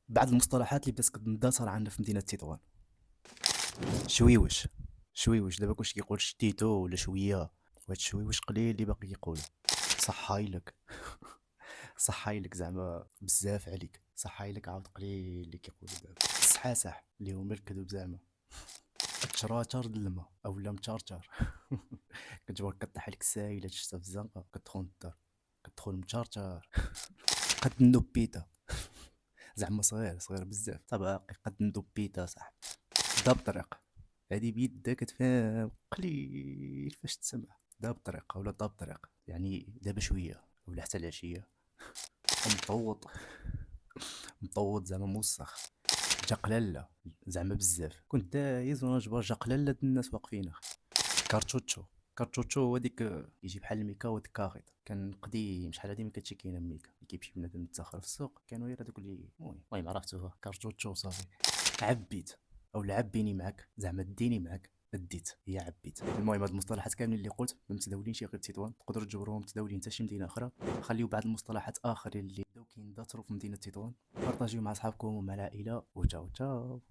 بعض المصطلحات اللي بدات كتندثر عندنا في مدينه تطوان. شويوش. شويوش دابا كلشي كيقول شتيتو ولا شويه، وهاد الشويوش قليل اللي باقي يقولوا. صحايلك. صحايلك زعما بزاف عليك، صحايلك عاود قليل اللي كيقولوا دابا. السحاسح اللي هما الكذوب زعما. تشراتر د الماء اولا متشرشر. كتجبر كطيح عليك السايله تشتا في الزنقه كتدخل للدار، كتدخل متشرشر. قد النوبيتا. زعما صغير صغير بزاف طباقي قد النوبيتا صاحبي. دا بطريق، هادي بيدك كتفهم قليل فاش تسمع. دا بطريق ولا دا بطريق يعني دابا شويه ولا حتى العشيه. مطوط. مطوط زعما موسخ. جا قلاله زعما بزاف، كنت دايز وانا جبر جا قلاله الناس واقفين اخي. كارتوتشو. كارتوتشو هو ديك يجي بحال الميكا ود كاغيط، كان قديم شحال هادي ما كانتش كاينه ميكا، كيمشي بنادم متاخر في السوق كانوا غير هذوك اللي المهم عرفتوها كارتوتشو صافي. عبيت او عبيني معاك زعما ديني معاك ديت هي عبيت. المهم هاد المصطلحات كاملين اللي قلت ما متداولينش غير تطوان، تقدروا تجبروهم متداولين حتى شي مدينه اخرى. خليو بعض المصطلحات اخرين اللي بداو كيندثروا في مدينه تطوان، بارطاجيو مع اصحابكم ومع العائله وتشاو تشاو.